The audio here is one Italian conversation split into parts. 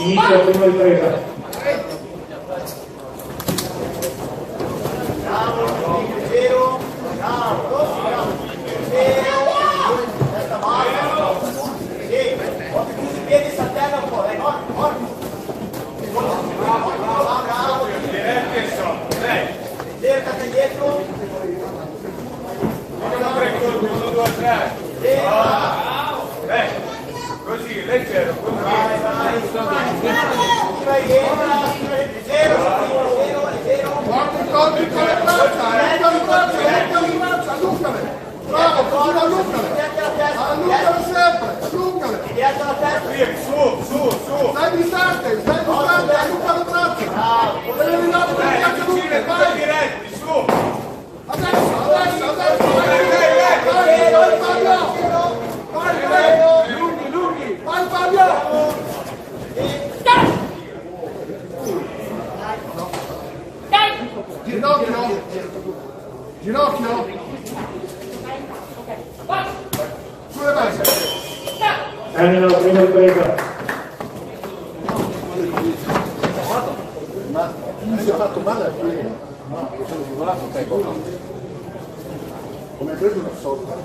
Inizia la prima ripresa. Così, leggero, bravo, così allungale sempre, allungale. Su. Stai distante, allunga le braccia. Devi arrivare per il caccia lunghe, vai. diretti, su. Adesso, vai Fabio. Lunghi, vai Fabio. Ginocchio. Sulle base. Termina la prima ripresa. Ma si è fatto male a piedi. Sono volato come hai preso una sorta.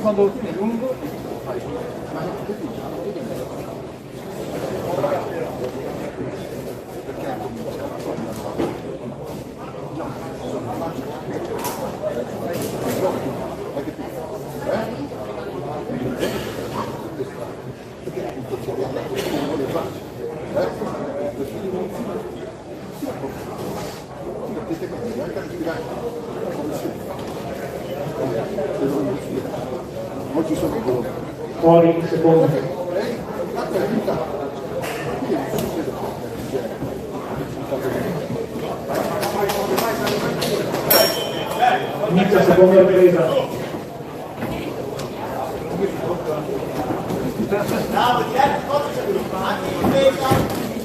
Quando è lungo Fuori, secondo. Inizia la seconda ripresa. Bravo, anche in difesa.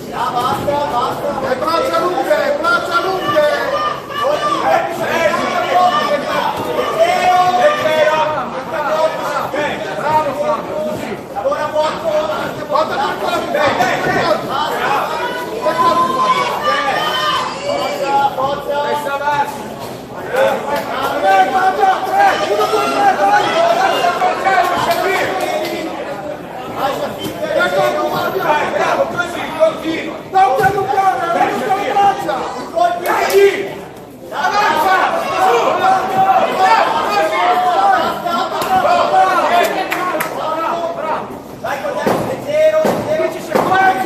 Basta. braccia lunghe. Bravo Fabio, Lavora poco. guarda per corpo. Forza. Testa avanti. Vai, bravo, così, continua. Non ti allungare, allunga le braccia. Dai, avanza, su. Vai con il leggero. 10 secondi.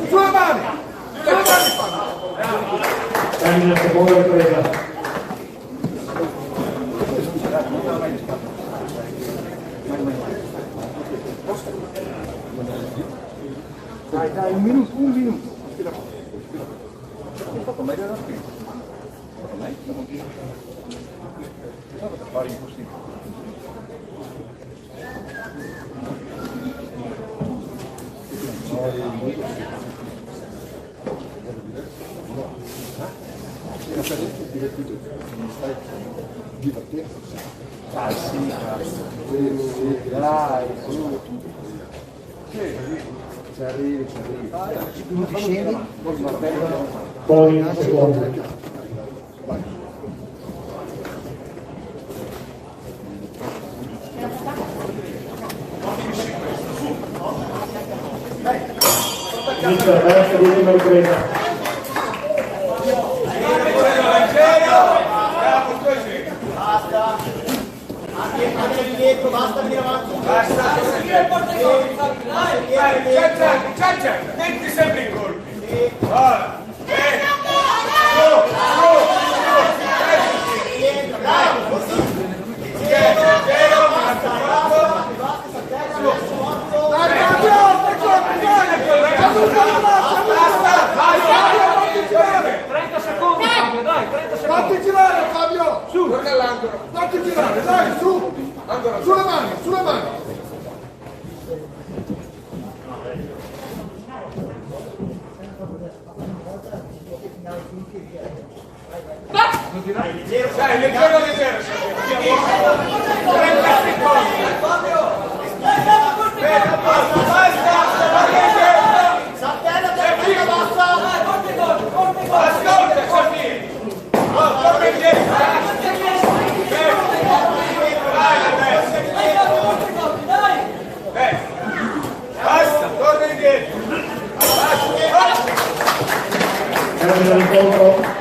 Sulle mani. Termina la seconda ripresa. Dai, un minuto. Hai fatto meglio da qui. Fare impossibile. Dai, sì, dai, su. Ci arrivi. Non ti scendi? Fuori, un secondo. Inizia la terza e ultima ripresa. Basta. Anche lì dietro, basta venire avanti. Ciao, metti sempre i colpi. Bravo, così. Dai, 30 secondi, dai. Sulle mani, sulle mani. Dai, leggero. 30 secondi. Saltello del basta. Ascolta, Sofì. Torna indietro. Basta, torna indietro. Termina l'incontro.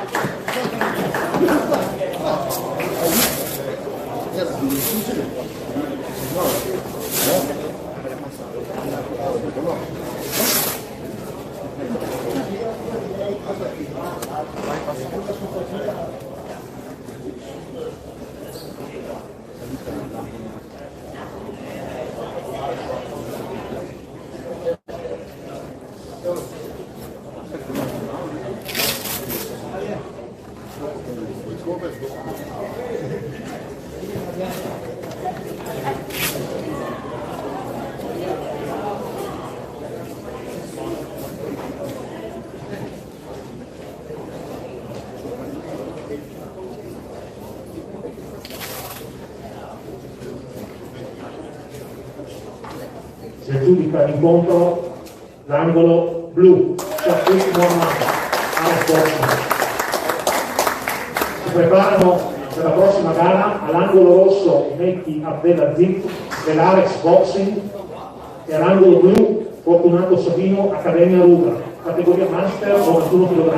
Si aggiudica l'incontro l'angolo blu, Shafiq Mohammad, Alex Boxing. Si preparano per la prossima gara all'angolo rosso Mekki Abdelaziz dell'Alex Boxing e all'angolo blu Fortunato Sabino Accademia Ruga, categoria master 91 kg.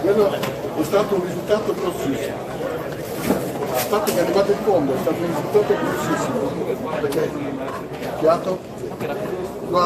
Quello è stato un risultato grossissimo. Il fatto che è arrivato in fondo è stato un risultato grossissimo. Perché fiato